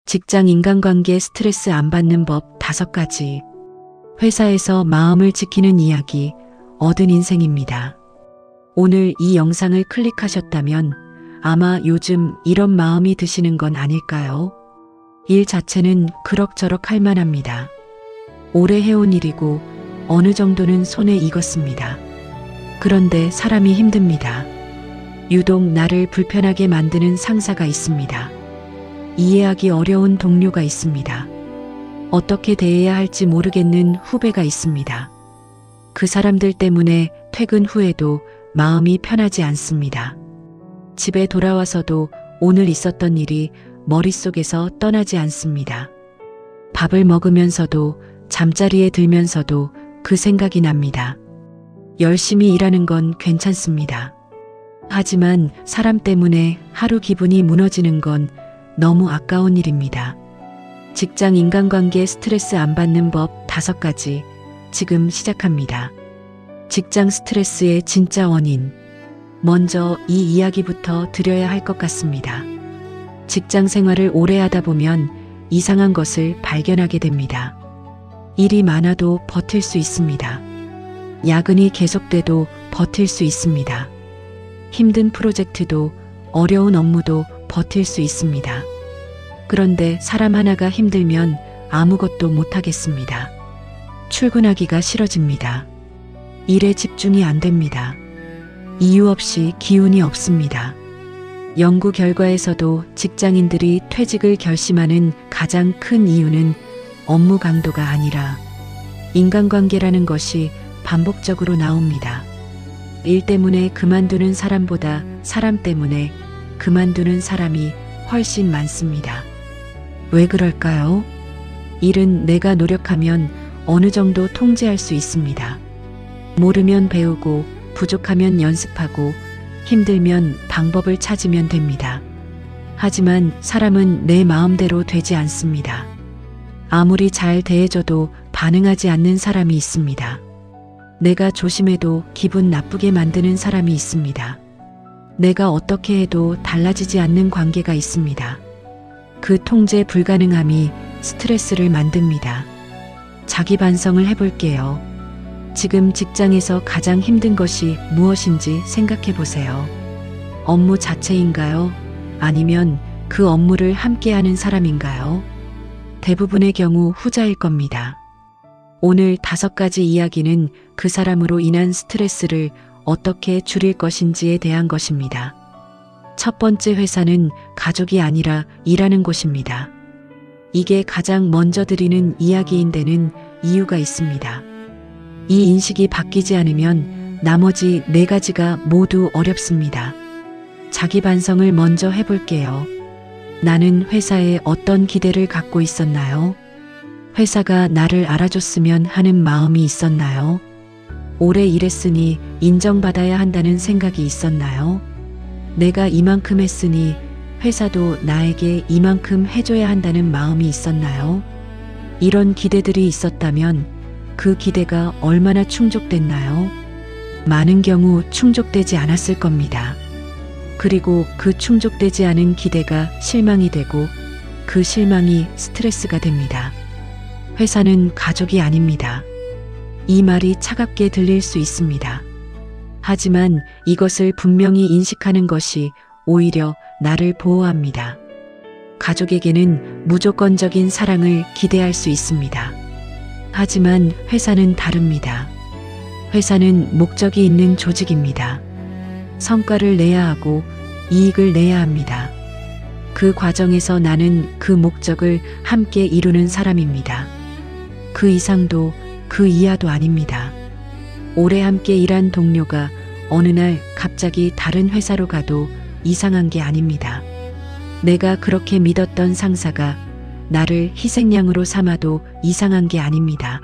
직장 인간관계 스트레스 안 받는 법 5가지. 회사에서 마음을 지키는 이야기, 얻은 인생입니다. 오늘 이 영상을 클릭하셨다면 아마 요즘 이런 마음이 드시는 건 아닐까요? 일 자체는 그럭저럭 할 만합니다. 오래 해온 일이고 어느 정도는 손에 익었습니다. 그런데 사람이 힘듭니다. 유독 나를 불편하게 만드는 상사가 있습니다. 이해하기 어려운 동료가 있습니다. 어떻게 대해야 할지 모르겠는 후배가 있습니다. 그 사람들 때문에 퇴근 후에도 마음이 편하지 않습니다. 집에 돌아와서도 오늘 있었던 일이 머릿속에서 떠나지 않습니다. 밥을 먹으면서도 잠자리에 들면서도 그 생각이 납니다. 열심히 일하는 건 괜찮습니다. 하지만 사람 때문에 하루 기분이 무너지는 건 너무 아까운 일입니다. 직장 인간관계 스트레스 안 받는 법 5가지 지금 시작합니다. 직장 스트레스의 진짜 원인. 먼저 이 이야기부터 드려야 할 것 같습니다. 직장 생활을 오래 하다 보면 이상한 것을 발견하게 됩니다. 일이 많아도 버틸 수 있습니다. 야근이 계속돼도 버틸 수 있습니다. 힘든 프로젝트도 어려운 업무도 버틸 수 있습니다. 그런데 사람 하나가 힘들면 아무것도 못하겠습니다. 출근하기가 싫어집니다. 일에 집중이 안 됩니다. 이유 없이 기운이 없습니다. 연구 결과에서도 직장인들이 퇴직을 결심하는 가장 큰 이유는 업무 강도가 아니라 인간관계라는 것이 반복적으로 나옵니다. 일 때문에 그만두는 사람보다 사람 때문에 그만두는 사람이 훨씬 많습니다. 왜 그럴까요? 일은 내가 노력하면 어느 정도 통제할 수 있습니다. 모르면 배우고 부족하면 연습하고 힘들면 방법을 찾으면 됩니다. 하지만 사람은 내 마음대로 되지 않습니다. 아무리 잘 대해줘도 반응하지 않는 사람이 있습니다. 내가 조심해도 기분 나쁘게 만드는 사람이 있습니다. 내가 어떻게 해도 달라지지 않는 관계가 있습니다. 그 통제 불가능함이 스트레스를 만듭니다. 자기 반성을 해볼게요. 지금 직장에서 가장 힘든 것이 무엇인지 생각해 보세요. 업무 자체인가요? 아니면 그 업무를 함께하는 사람인가요? 대부분의 경우 후자일 겁니다. 오늘 5가지 이야기는 그 사람으로 인한 스트레스를 어떻게 줄일 것인지에 대한 것입니다. 첫 번째, 회사는 가족이 아니라 일하는 곳입니다. 이게 가장 먼저 드리는 이야기인 데는 이유가 있습니다. 이 인식이 바뀌지 않으면 나머지 4가지가 모두 어렵습니다. 자기 반성을 먼저 해볼게요. 나는 회사에 어떤 기대를 갖고 있었나요? 회사가 나를 알아줬으면 하는 마음이 있었나요? 오래 일했으니 인정받아야 한다는 생각이 있었나요? 내가 이만큼 했으니 회사도 나에게 이만큼 해줘야 한다는 마음이 있었나요? 이런 기대들이 있었다면 그 기대가 얼마나 충족됐나요? 많은 경우 충족되지 않았을 겁니다. 그리고 그 충족되지 않은 기대가 실망이 되고 그 실망이 스트레스가 됩니다. 회사는 가족이 아닙니다. 이 말이 차갑게 들릴 수 있습니다. 하지만 이것을 분명히 인식하는 것이 오히려 나를 보호합니다. 가족에게는 무조건적인 사랑을 기대할 수 있습니다. 하지만 회사는 다릅니다. 회사는 목적이 있는 조직입니다. 성과를 내야 하고 이익을 내야 합니다. 그 과정에서 나는 그 목적을 함께 이루는 사람입니다. 그 이상도 그 이하도 아닙니다. 오래 함께 일한 동료가 어느 날 갑자기 다른 회사로 가도 이상한 게 아닙니다. 내가 그렇게 믿었던 상사가 나를 희생양으로 삼아도 이상한 게 아닙니다.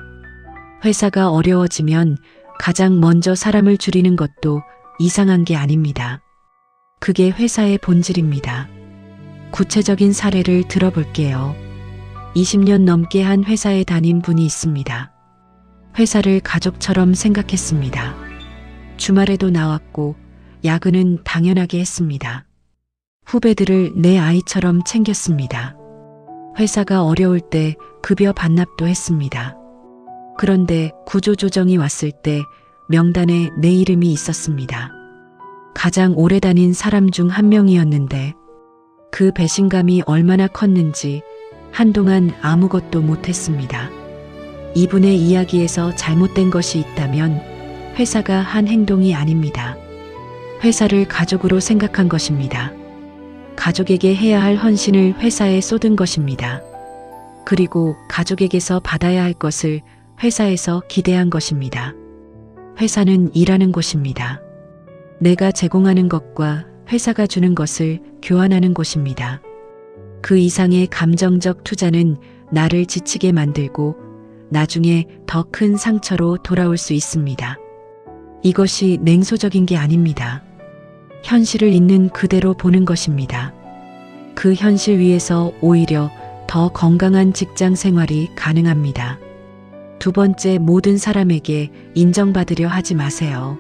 회사가 어려워지면 가장 먼저 사람을 줄이는 것도 이상한 게 아닙니다. 그게 회사의 본질입니다. 구체적인 사례를 들어볼게요. 20년 넘게 한 회사에 다닌 분이 있습니다. 회사를 가족처럼 생각했습니다. 주말에도 나왔고 야근은 당연하게 했습니다. 후배들을 내 아이처럼 챙겼습니다. 회사가 어려울 때 급여 반납도 했습니다. 그런데 구조조정이 왔을 때 명단에 내 이름이 있었습니다. 가장 오래 다닌 사람 중 한 명이었는데 그 배신감이 얼마나 컸는지 한동안 아무것도 못했습니다. 이분의 이야기에서 잘못된 것이 있다면 회사가 한 행동이 아닙니다. 회사를 가족으로 생각한 것입니다. 가족에게 해야 할 헌신을 회사에 쏟은 것입니다. 그리고 가족에게서 받아야 할 것을 회사에서 기대한 것입니다. 회사는 일하는 곳입니다. 내가 제공하는 것과 회사가 주는 것을 교환하는 곳입니다. 그 이상의 감정적 투자는 나를 지치게 만들고 나중에 더 큰 상처로 돌아올 수 있습니다. 이것이 냉소적인 게 아닙니다. 현실을 있는 그대로 보는 것입니다. 그 현실 위에서 오히려 더 건강한 직장 생활이 가능합니다. 두 번째, 모든 사람에게 인정받으려 하지 마세요.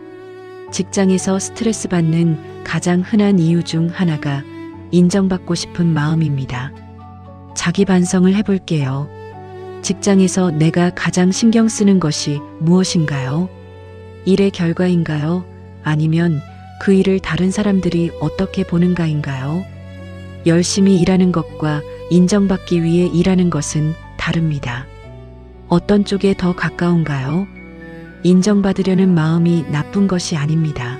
직장에서 스트레스 받는 가장 흔한 이유 중 하나가 인정받고 싶은 마음입니다. 자기 반성을 해볼게요. 직장에서 내가 가장 신경 쓰는 것이 무엇인가요? 일의 결과인가요? 아니면 그 일을 다른 사람들이 어떻게 보는가인가요? 열심히 일하는 것과 인정받기 위해 일하는 것은 다릅니다. 어떤 쪽에 더 가까운가요? 인정받으려는 마음이 나쁜 것이 아닙니다.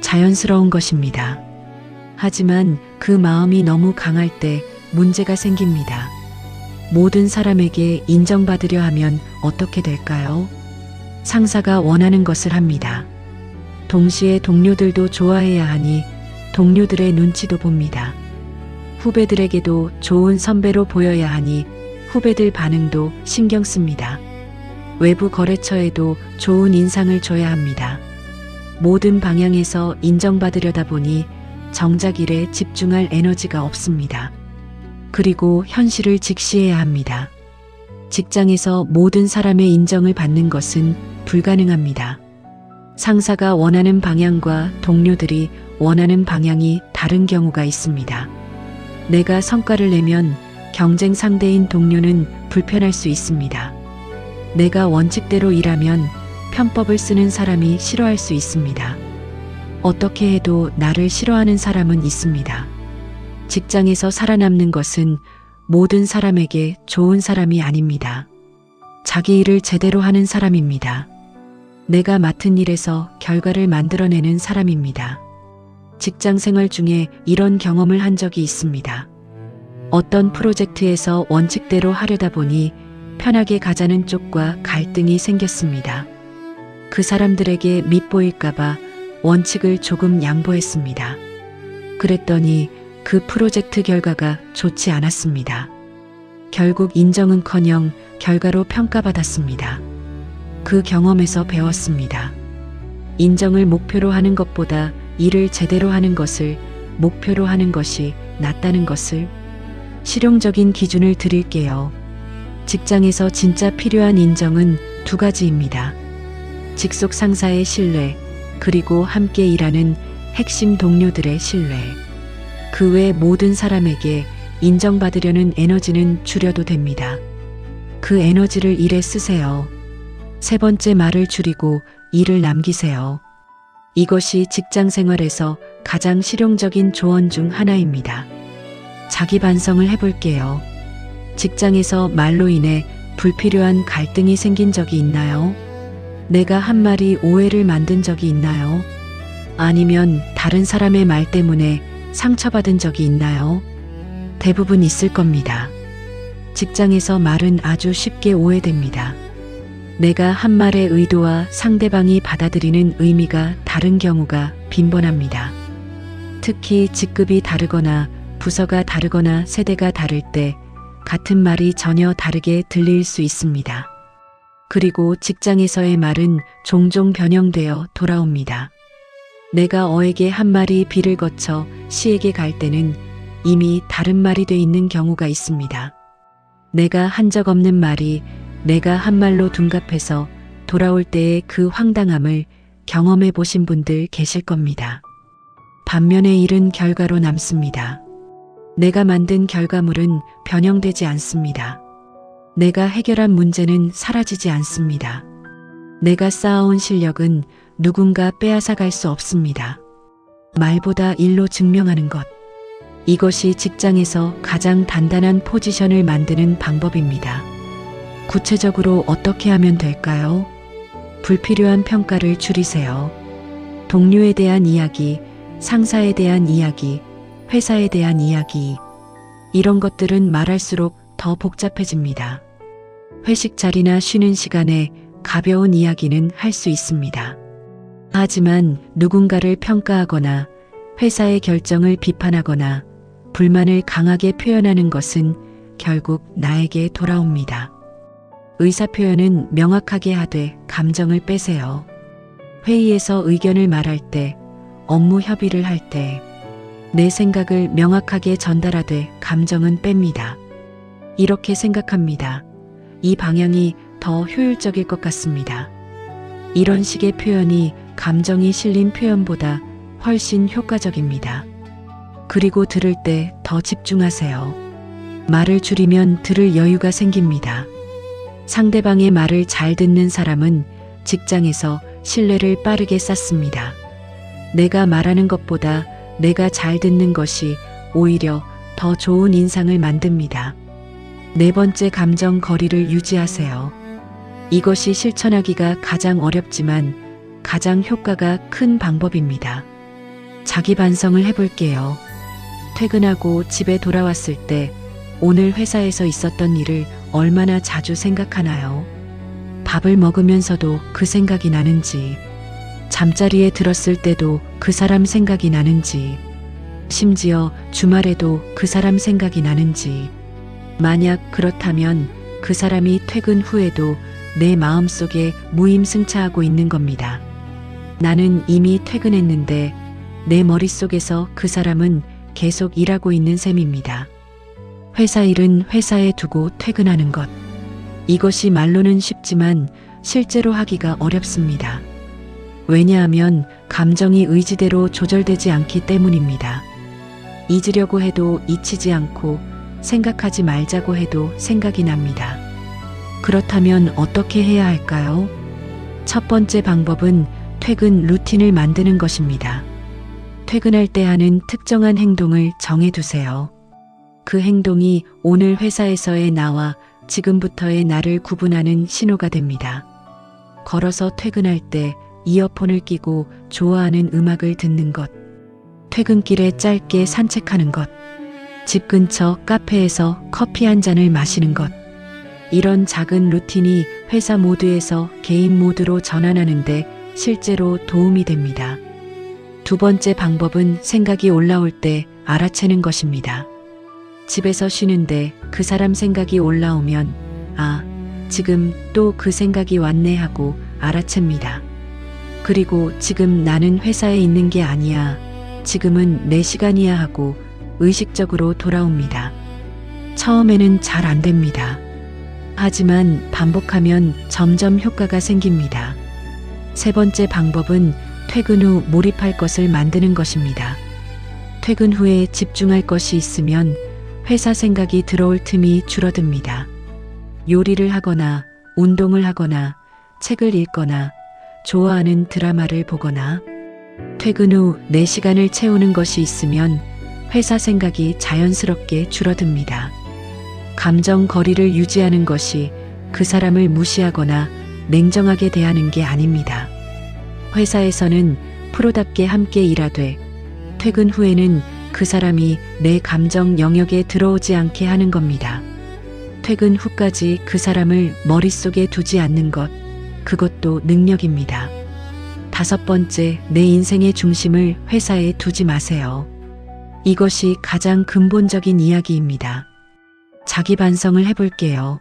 자연스러운 것입니다. 하지만 그 마음이 너무 강할 때 문제가 생깁니다. 모든 사람에게 인정받으려 하면 어떻게 될까요? 상사가 원하는 것을 합니다. 동시에 동료들도 좋아해야 하니 동료들의 눈치도 봅니다. 후배들에게도 좋은 선배로 보여야 하니 후배들 반응도 신경 씁니다. 외부 거래처에도 좋은 인상을 줘야 합니다. 모든 방향에서 인정받으려다 보니 정작 일에 집중할 에너지가 없습니다. 그리고 현실을 직시해야 합니다. 직장에서 모든 사람의 인정을 받는 것은 불가능합니다. 상사가 원하는 방향과 동료들이 원하는 방향이 다른 경우가 있습니다. 내가 성과를 내면 경쟁 상대인 동료는 불편할 수 있습니다. 내가 원칙대로 일하면 편법을 쓰는 사람이 싫어할 수 있습니다. 어떻게 해도 나를 싫어하는 사람은 있습니다. 직장에서 살아남는 것은 모든 사람에게 좋은 사람이 아닙니다. 자기 일을 제대로 하는 사람입니다. 내가 맡은 일에서 결과를 만들어내는 사람입니다. 직장 생활 중에 이런 경험을 한 적이 있습니다. 어떤 프로젝트에서 원칙대로 하려다 보니 편하게 가자는 쪽과 갈등이 생겼습니다. 그 사람들에게 밉보일까봐 원칙을 조금 양보했습니다. 그랬더니 그 프로젝트 결과가 좋지 않았습니다. 결국 인정은커녕 결과로 평가받았습니다. 그 경험에서 배웠습니다. 인정을 목표로 하는 것보다 일을 제대로 하는 것을 목표로 하는 것이 낫다는 것을. 실용적인 기준을 드릴게요. 직장에서 진짜 필요한 인정은 두 가지입니다. 직속 상사의 신뢰, 그리고 함께 일하는 핵심 동료들의 신뢰. 그 외 모든 사람에게 인정받으려는 에너지는 줄여도 됩니다. 그 에너지를 일에 쓰세요. 세 번째, 말을 줄이고 일을 남기세요. 이것이 직장 생활에서 가장 실용적인 조언 중 하나입니다. 자기 반성을 해볼게요. 직장에서 말로 인해 불필요한 갈등이 생긴 적이 있나요? 내가 한 말이 오해를 만든 적이 있나요? 아니면 다른 사람의 말 때문에 상처받은 적이 있나요? 대부분 있을 겁니다. 직장에서 말은 아주 쉽게 오해됩니다. 내가 한 말의 의도와 상대방이 받아들이는 의미가 다른 경우가 빈번합니다. 특히 직급이 다르거나 부서가 다르거나 세대가 다를 때 같은 말이 전혀 다르게 들릴 수 있습니다. 그리고 직장에서의 말은 종종 변형되어 돌아옵니다. 내가 어에게 한 말이 비를 거쳐 시에게 갈 때는 이미 다른 말이 돼 있는 경우가 있습니다. 내가 한 적 없는 말이 내가 한 말로 둔갑해서 돌아올 때의 그 황당함을 경험해 보신 분들 계실 겁니다. 반면에 일은 결과로 남습니다. 내가 만든 결과물은 변형되지 않습니다. 내가 해결한 문제는 사라지지 않습니다. 내가 쌓아온 실력은 누군가 빼앗아 갈 수 없습니다. 말보다 일로 증명하는 것. 이것이 직장에서 가장 단단한 포지션을 만드는 방법입니다. 구체적으로 어떻게 하면 될까요? 불필요한 평가를 줄이세요. 동료에 대한 이야기, 상사에 대한 이야기, 회사에 대한 이야기. 이런 것들은 말할수록 더 복잡해집니다. 회식 자리나 쉬는 시간에 가벼운 이야기는 할 수 있습니다. 하지만 누군가를 평가하거나 회사의 결정을 비판하거나 불만을 강하게 표현하는 것은 결국 나에게 돌아옵니다. 의사표현은 명확하게 하되 감정을 빼세요. 회의에서 의견을 말할 때, 업무 협의를 할 때, 내 생각을 명확하게 전달하되 감정은 뺍니다. 이렇게 생각합니다. 이 방향이 더 효율적일 것 같습니다. 이런 식의 표현이 감정이 실린 표현보다 훨씬 효과적입니다. 그리고 들을 때 더 집중하세요. 말을 줄이면 들을 여유가 생깁니다. 상대방의 말을 잘 듣는 사람은 직장에서 신뢰를 빠르게 쌓습니다. 내가 말하는 것보다 내가 잘 듣는 것이 오히려 더 좋은 인상을 만듭니다. 네 번째, 감정 거리를 유지하세요. 이것이 실천하기가 가장 어렵지만 가장 효과가 큰 방법입니다. 자기 반성을 해볼게요. 퇴근하고 집에 돌아왔을 때 오늘 회사에서 있었던 일을 얼마나 자주 생각하나요? 밥을 먹으면서도 그 생각이 나는지, 잠자리에 들었을 때도 그 사람 생각이 나는지, 심지어 주말에도 그 사람 생각이 나는지. 만약 그렇다면 그 사람이 퇴근 후에도 내 마음속에 무임승차하고 있는 겁니다. 나는 이미 퇴근했는데 내 머릿속에서 그 사람은 계속 일하고 있는 셈입니다. 회사 일은 회사에 두고 퇴근하는 것. 이것이 말로는 쉽지만 실제로 하기가 어렵습니다. 왜냐하면 감정이 의지대로 조절되지 않기 때문입니다. 잊으려고 해도 잊히지 않고 생각하지 말자고 해도 생각이 납니다. 그렇다면 어떻게 해야 할까요? 첫 번째 방법은 퇴근 루틴을 만드는 것입니다. 퇴근할 때 하는 특정한 행동을 정해두세요. 그 행동이 오늘 회사에서의 나와 지금부터의 나를 구분하는 신호가 됩니다. 걸어서 퇴근할 때 이어폰을 끼고 좋아하는 음악을 듣는 것, 퇴근길에 짧게 산책하는 것, 집 근처 카페에서 커피 한 잔을 마시는 것. 이런 작은 루틴이 회사 모드에서 개인 모드로 전환하는데 실제로 도움이 됩니다. 두 번째 방법은 생각이 올라올 때 알아채는 것입니다. 집에서 쉬는데 그 사람 생각이 올라오면 아, 지금 또 그 생각이 왔네 하고 알아챕니다. 그리고 지금 나는 회사에 있는 게 아니야. 지금은 내 시간이야 하고 의식적으로 돌아옵니다. 처음에는 잘 안 됩니다. 하지만 반복하면 점점 효과가 생깁니다. 세 번째 방법은 퇴근 후 몰입할 것을 만드는 것입니다. 퇴근 후에 집중할 것이 있으면 회사 생각이 들어올 틈이 줄어듭니다. 요리를 하거나 운동을 하거나 책을 읽거나 좋아하는 드라마를 보거나 퇴근 후 내 시간을 채우는 것이 있으면 회사 생각이 자연스럽게 줄어듭니다. 감정 거리를 유지하는 것이 그 사람을 무시하거나 냉정하게 대하는 게 아닙니다. 회사에서는 프로답게 함께 일하되 퇴근 후에는 그 사람이 내 감정 영역에 들어오지 않게 하는 겁니다. 퇴근 후까지 그 사람을 머릿속에 두지 않는 것, 그것도 능력입니다. 다섯 번째, 내 인생의 중심을 회사에 두지 마세요. 이것이 가장 근본적인 이야기입니다. 자기 반성을 해볼게요.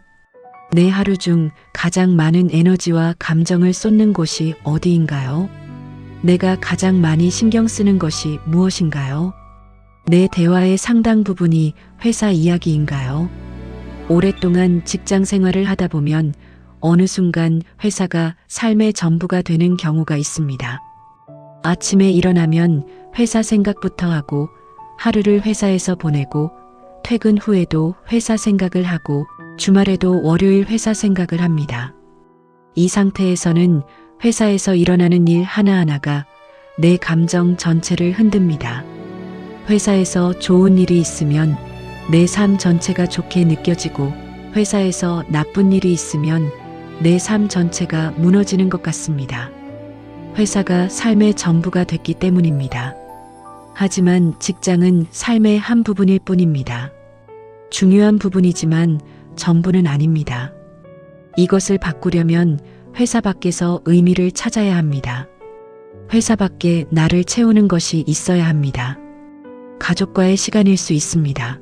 내 하루 중 가장 많은 에너지와 감정을 쏟는 곳이 어디인가요? 내가 가장 많이 신경 쓰는 것이 무엇인가요? 내 대화의 상당 부분이 회사 이야기인가요? 오랫동안 직장 생활을 하다 보면 어느 순간 회사가 삶의 전부가 되는 경우가 있습니다. 아침에 일어나면 회사 생각부터 하고 하루를 회사에서 보내고 퇴근 후에도 회사 생각을 하고 주말에도 월요일 회사 생각을 합니다. 이 상태에서는 회사에서 일어나는 일 하나하나가 내 감정 전체를 흔듭니다. 회사에서 좋은 일이 있으면 내 삶 전체가 좋게 느껴지고 회사에서 나쁜 일이 있으면 내 삶 전체가 무너지는 것 같습니다. 회사가 삶의 전부가 됐기 때문입니다. 하지만 직장은 삶의 한 부분일 뿐입니다. 중요한 부분이지만 전부는 아닙니다. 이것을 바꾸려면 회사 밖에서 의미를 찾아야 합니다. 회사 밖에 나를 채우는 것이 있어야 합니다. 가족과의 시간일 수 있습니다.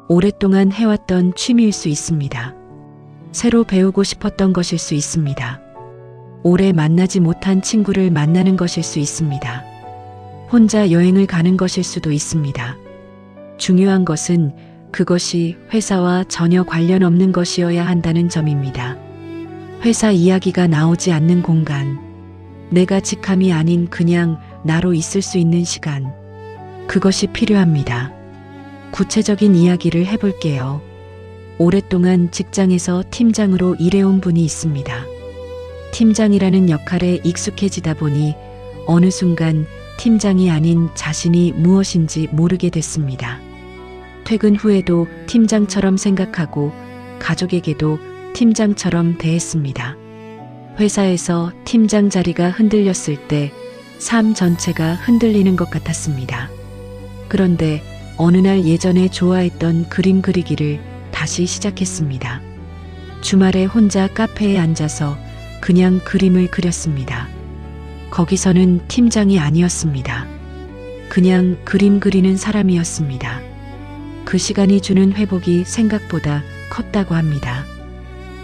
오랫동안 해왔던 취미일 수 있습니다. 새로 배우고 싶었던 것일 수 있습니다. 오래 만나지 못한 친구를 만나는 것일 수 있습니다. 혼자 여행을 가는 것일 수도 있습니다. 중요한 것은 그것이 회사와 전혀 관련 없는 것이어야 한다는 점입니다. 회사 이야기가 나오지 않는 공간, 내가 직함이 아닌 그냥 나로 있을 수 있는 시간, 그것이 필요합니다. 구체적인 이야기를 해볼게요. 오랫동안 직장에서 팀장으로 일해온 분이 있습니다. 팀장이라는 역할에 익숙해지다 보니 어느 순간 팀장이 아닌 자신이 무엇인지 모르게 됐습니다. 퇴근 후에도 팀장처럼 생각하고 가족에게도 팀장처럼 대했습니다. 회사에서 팀장 자리가 흔들렸을 때 삶 전체가 흔들리는 것 같았습니다. 그런데 어느 날 예전에 좋아했던 그림 그리기를 다시 시작했습니다. 주말에 혼자 카페에 앉아서 그냥 그림을 그렸습니다. 거기서는 팀장이 아니었습니다. 그냥 그림 그리는 사람이었습니다. 그 시간이 주는 회복이 생각보다 컸다고 합니다.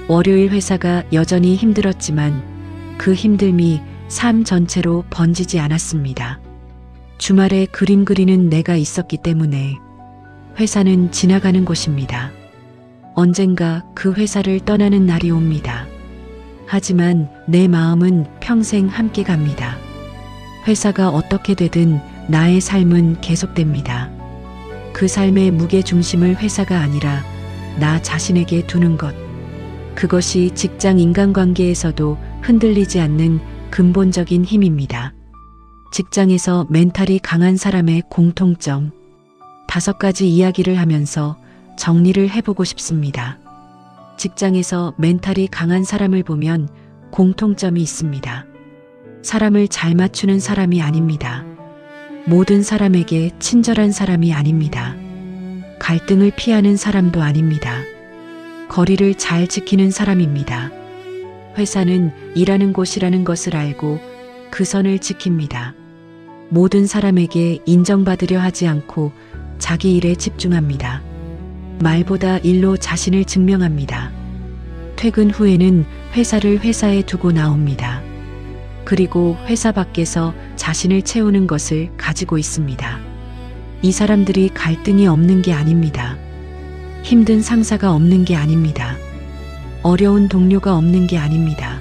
월요일 회사가 여전히 힘들었지만 그 힘듦이 삶 전체로 번지지 않았습니다. 주말에 그림 그리는 내가 있었기 때문에 회사는 지나가는 곳입니다. 언젠가 그 회사를 떠나는 날이 옵니다. 하지만 내 마음은 평생 함께 갑니다. 회사가 어떻게 되든 나의 삶은 계속됩니다. 그 삶의 무게 중심을 회사가 아니라 나 자신에게 두는 것. 그것이 직장 인간관계에서도 흔들리지 않는 근본적인 힘입니다. 직장에서 멘탈이 강한 사람의 공통점 5가지 이야기를 하면서 정리를 해보고 싶습니다. 직장에서 멘탈이 강한 사람을 보면 공통점이 있습니다. 사람을 잘 맞추는 사람이 아닙니다. 모든 사람에게 친절한 사람이 아닙니다. 갈등을 피하는 사람도 아닙니다. 거리를 잘 지키는 사람입니다. 회사는 일하는 곳이라는 것을 알고 그 선을 지킵니다. 모든 사람에게 인정받으려 하지 않고 자기 일에 집중합니다. 말보다 일로 자신을 증명합니다. 퇴근 후에는 회사를 회사에 두고 나옵니다. 그리고 회사 밖에서 자신을 채우는 것을 가지고 있습니다. 이 사람들이 갈등이 없는 게 아닙니다. 힘든 상사가 없는 게 아닙니다. 어려운 동료가 없는 게 아닙니다.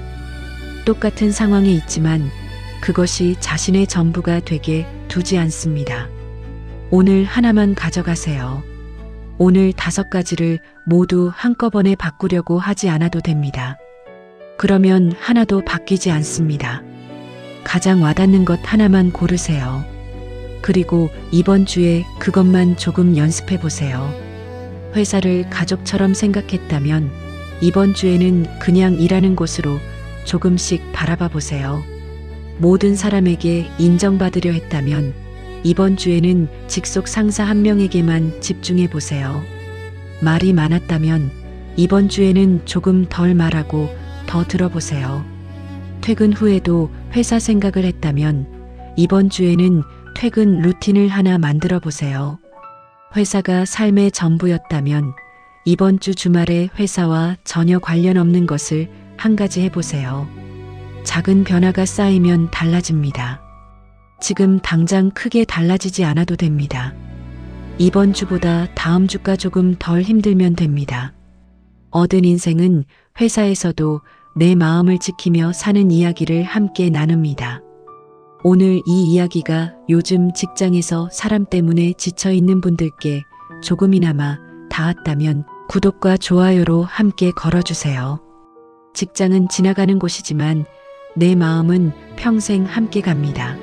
똑같은 상황에 있지만 그것이 자신의 전부가 되게 두지 않습니다. 오늘 하나만 가져가세요. 오늘 5가지를 모두 한꺼번에 바꾸려고 하지 않아도 됩니다. 그러면 하나도 바뀌지 않습니다. 가장 와닿는 것 하나만 고르세요. 그리고 이번 주에 그것만 조금 연습해 보세요. 회사를 가족처럼 생각했다면 이번 주에는 그냥 일하는 곳으로 조금씩 바라봐 보세요. 모든 사람에게 인정받으려 했다면 이번 주에는 직속 상사 한 명에게만 집중해 보세요. 말이 많았다면 이번 주에는 조금 덜 말하고 더 들어보세요. 퇴근 후에도 회사 생각을 했다면 이번 주에는 퇴근 루틴을 하나 만들어 보세요. 회사가 삶의 전부였다면 이번 주 주말에 회사와 전혀 관련 없는 것을 한 가지 해보세요. 작은 변화가 쌓이면 달라집니다. 지금 당장 크게 달라지지 않아도 됩니다. 이번 주보다 다음 주가 조금 덜 힘들면 됩니다. 얻은 인생은 회사에서도 내 마음을 지키며 사는 이야기를 함께 나눕니다. 오늘 이 이야기가 요즘 직장에서 사람 때문에 지쳐 있는 분들께 조금이나마 닿았다면 구독과 좋아요로 함께 걸어주세요. 직장은 지나가는 곳이지만 내 마음은 평생 함께 갑니다.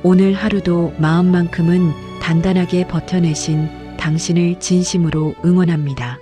오늘 하루도 마음만큼은 단단하게 버텨내신 당신을 진심으로 응원합니다.